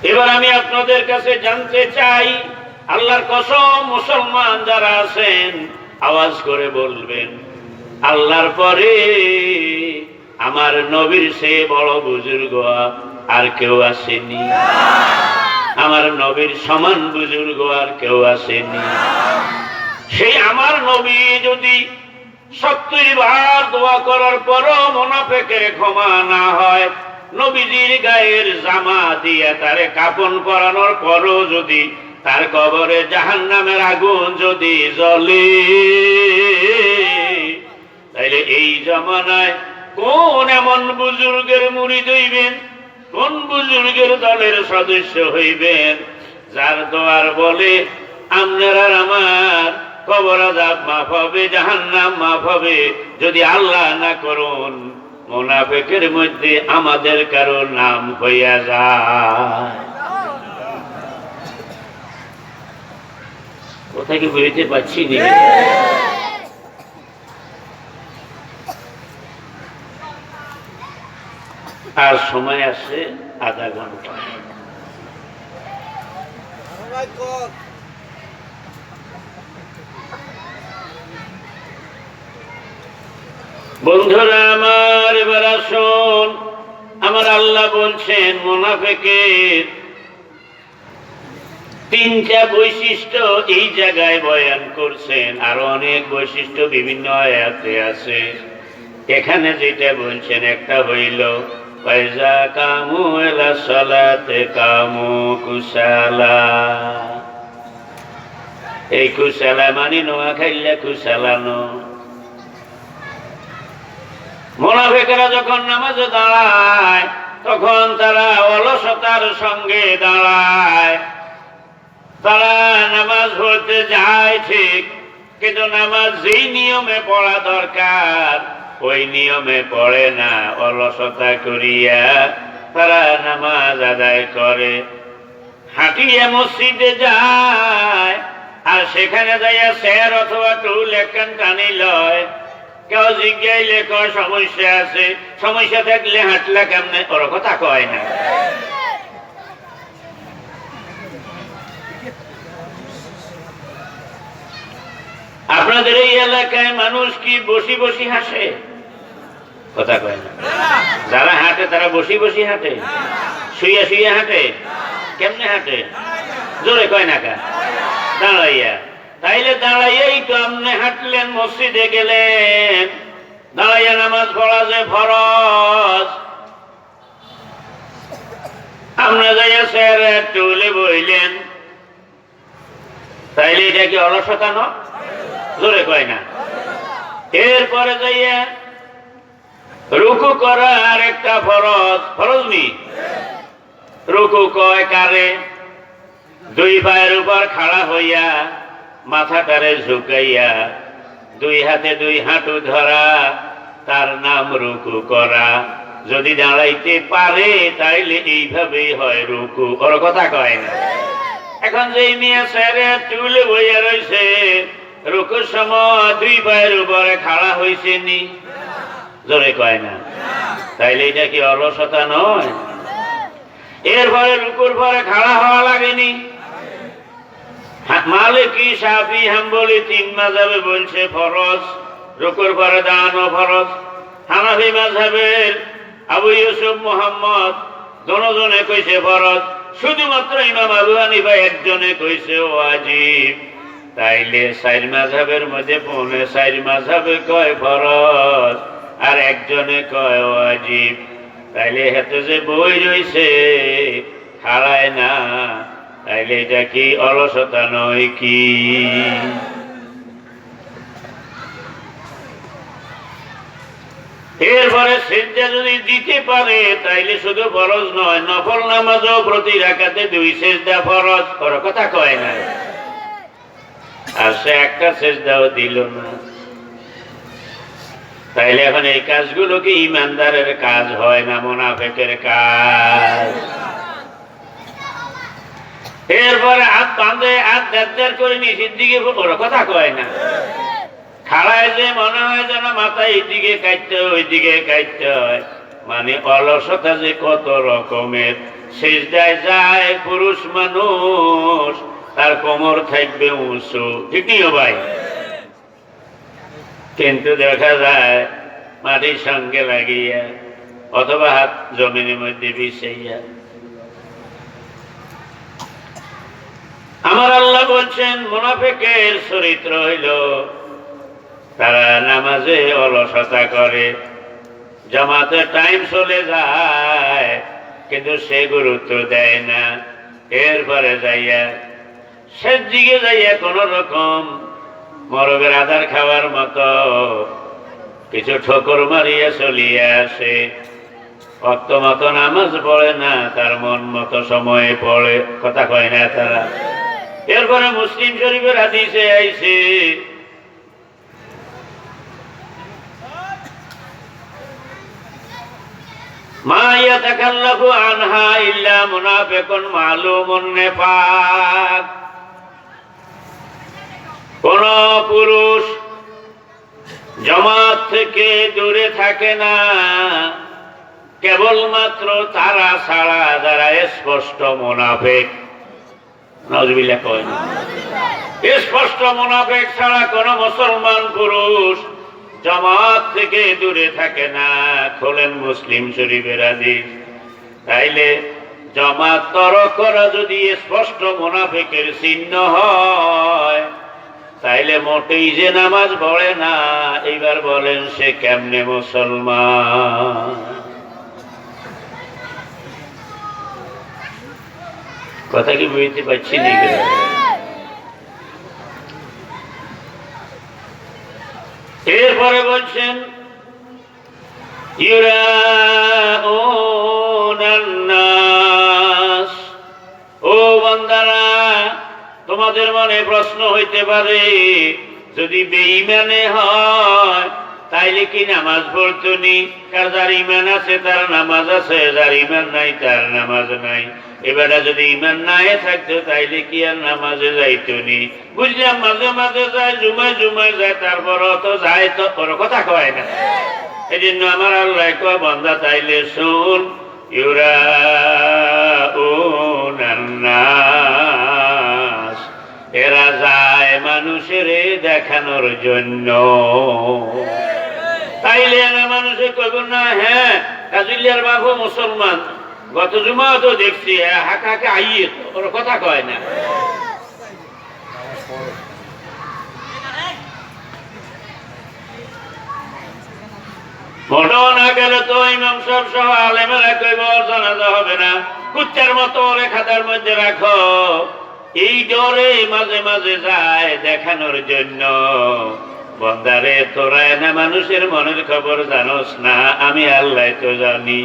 এবার আমি আপনাদের কাছে জানতে চাই, আল্লাহর কসম মুসলমান যারা আছেন আওয়াজ করে বলবেন, আল্লাহর পরে আমার নবীর সে বড় বুজুর্গ আর কেউ আসেনি? আমার নবীর সমান বুজুর্গ আর কেউ আসেনি। সেই আমার নবী যদি 70 বার দোয়া করার পরও মুনাফিকের ক্ষমা না হয়, নবীজির গায়ের জামা দিয়ে তারে কাফন পরানোর পরও যদি তার কবরে জাহান্নামের আগুন যদি জ্বলে, তাইলে এই জামানায় কোন এমন বুজুর্গের মুরিদ হইবেন, কোন বুজুর্গের দলের সদস্য হইবেন যার দোয়ার বলে আপনার আর আমার কবর আযাব মাফ হবে, জাহান্নাম মাফ হবে? যদি আল্লাহ না করুন মুনাফিকের মধ্যে আমাদের কারো নাম হইয়া যায়। কোথায় কি বুঝতে পারছি না? আর সময় আছে আধা ঘন্টা। বন্ধুরা আমার, এবার আসুন, আমার আল্লাহ বলছেন মুনাফিকের 3টা বৈশিষ্ট্য এই জায়গায় বয়ান করছেন, আরো অনেক বৈশিষ্ট্য বিভিন্ন আয়াতে আছে। এখানে যেটা বলছেন একটা হইল ওয়াইজা কামু ইলা সালাতে কামু কুসালা। এই কুসালা মানে নোয়া খাইলে কুসালানো। মুনাফিকরা যখন নামাজে দাঁড়ায় তখন তারা অলসতার সঙ্গে দাঁড়ায়। তারা নামাজ পড়তে যায় ঠিক, কিন্তু নামাজ যেই নিয়মে পড়া দরকার ওই নিয়মে পড়ে না, অলসতা করিয়া তারা নামাজ আদায় করে। হাঁটিয়ে মসজিদে যায় আর সেখানে যাইয়া চেয়ার অথবা টুল একখান টানি লয়। কেউ জিজ্ঞাইলে কয় সমস্যা আছে, সমস্যা থাকলে হাঁটলা কেমনে, ওর কথা কয় না। আপনাদের এই এলাকায় মানুষ কি বসি বসি হাসে? কথা কয় না। যারা হাঁটে তারা বসি বসি হাঁটে, শুইয়া শুইয়া হাঁটে। কেমনে হাঁটে? জোরে কয় না কা? দাঁড়াইয়া। তাইলে দাঁড়াইয়াই তো আপনি হাঁটলেন, মসজিদে গেলেন, দাঁড়াইয়া নামাজ পড়া যে ফরজ। আপনি যাইয়া চেয়ারে টুলে বইলেন, তাইলে এটা কি অলসতা না? জোরে কয় না। এরপরে যাইয়া রুকু করা আর একটা ফরজ। ফরজ নি? রুকু কয় কারে? 2 পায়ের উপর খাড়া হইয়া মাথাটারে ঝুঁকাইয়া 2 হাতে 2 হাঁটু ধরা, তার নাম রুকু করা। যদি দাঁড়াইতে পারে তাইলে এইভাবেই হয় রুকু, ওর কথা কয় না। এখন যে মেয়ে স্যারে টুলে বইয়া রয়েছে, রুকুর সময় 2 পায়ের উপরে খাড়া হয়েছে নি? জোরে কয় না। তাইলে এটা কি অলসতা নয়? এরপরে রুকুর পরে খাড়া হওয়া লাগেনি? মালিকি, শাফি, হাম্বলি 3 মাযহাবে বলছে ফরজ, রুকুর পরে দাঁড়ানো ফরজ। হানাফি মাযহাবের আবু ইউসুফ মুহাম্মদ দুজনে কইছে ফরজ, শুধুমাত্র ইমাম আবু হানিফা একজনে কইছে ওয়াজিব। তাইলে 4 মাযহাবের মধ্যে 4 মাযহাবে কয় ফরজ আর একজনে কয় ওয়াজিব। তাইলে হাতে যে বই রইছে খাড়ায় না, তাইলে এটা কি অলসতা নয় কি? এরপরে সিজদা যদি দিতে পারে তাইলে শুধু ফরজ নয়, নফল নামাজও প্রতি রাকাতে 2 সিজদা ফরজ, ওর কথা কয় না। আর সে একটা সিজদাও দিল না। তাইলে এখন এই কাজগুলো কি ইমানদারের কাজ হয় না মুনাফিকের কাজ? এরপরে হাত বাঁধে, হাত দেড় করে নিচের দিকে, ওর কথা কয় না। খাড়ায় যে মনে হয় যেন মাথা এইদিকে কাটতে হয় ওইদিকে কাটতে হয়। মানে অলসতা যে কত রকমের, সেজদায় যায় পুরুষ মানুষ, তার কোমর থাকবে উঁচু, ঠিক নিও ভাই? কিন্তু দেখা যায় মাটির সঙ্গে লাগিয়া অথবা হাত জমিনের মধ্যে বিছাইয়া। আমার আল্লাহ বলছেন মুনাফিকের চরিত্র হইল তারা নামাজে অলসতা করে, জামাতে টাইম চলে যায় কিন্তু সে গুরুত্ব দেয় না। এরপরে যাইয়া শেষ দিকে যাইয়া কোন রকম মরবের আধার খাওয়ার মতো কিছু ঠোকর মারিয়া চলিয়া আসে, অক্ত মতো নামাজ পড়ে না, তার মন মতো সময়ে পড়ে, কথা কয় না তারা। এরপরে মুসলিম শরীফের হাদিসে আইছে মা ইয়াতাকাল্লাফু আনহা ইল্লা মুনাফিকুন মালুমুন নিফাক। কোন পুরুষ জামাত থেকে দূরে থাকে না কেবলমাত্র তারা ছাড়া যারা স্পষ্ট মুনাফিক। নাউজুবিল্লাহ কয় না? স্পষ্ট মুনাফিক ছাড়া কোন মুসলমান পুরুষ জামাত থেকে দূরে থাকে না। খোলেন মুসলিম শরীফের হাদিস। তাইলে জামাত তরক করা যদি স্পষ্ট মুনাফিকের চিহ্ন হয়, তাইলে মোটেই যে নামাজ পড়ে না, এইবার বলেন সে কেমনে মুসলমান? কথা কি বুঝতে পারছি না? এরপরে বলছেন ইউরাউনান নাস। ও বান্দারা, তোমাদের মনে প্রশ্ন হইতে পারে যদি বেঈমানে হয় তাইলে কি নামাজ পড়তো নি? কার যার ইমান আছে তার নামাজ আছে, যার ইমান নাই তার নামাজ নাই। এবারে যদি ইমান নাই থাকতো তাইলে কি আর নামাজে যাইতো নি? বুঝলাম মাঝে মাঝে যায়, জুমায় জুমায় যায়, তারপর তো যায়, তো ওর কথা কয় না। এই জন্য আমার আল্লাহ কয় বান্দা তাইলে শুন, ইউরাউনান নাস, এরা যায় মানুষের দেখানোর জন্য। তাইলে না মানুষে কইব না হ্যাঁ কাজুলিয়ার বাবু মুসলমান, গত জুমা তো দেখছি হাঁকা হাঁকে আইয়ে, তো ওর কথা কয় না। মোটাও না গেলে তো ইমাম সাহেব সহ আলেমেরা কইব জানাজা হবে না, কুচ্চার মতো ওরে খাতার মধ্যে রাখো। এই ডরে মাঝে মাঝে যায় দেখানোর জন্য। বন্দারে, তোরা না মানুষের মনের খবর জানোস না, আমি আল্লাহ তো জানি।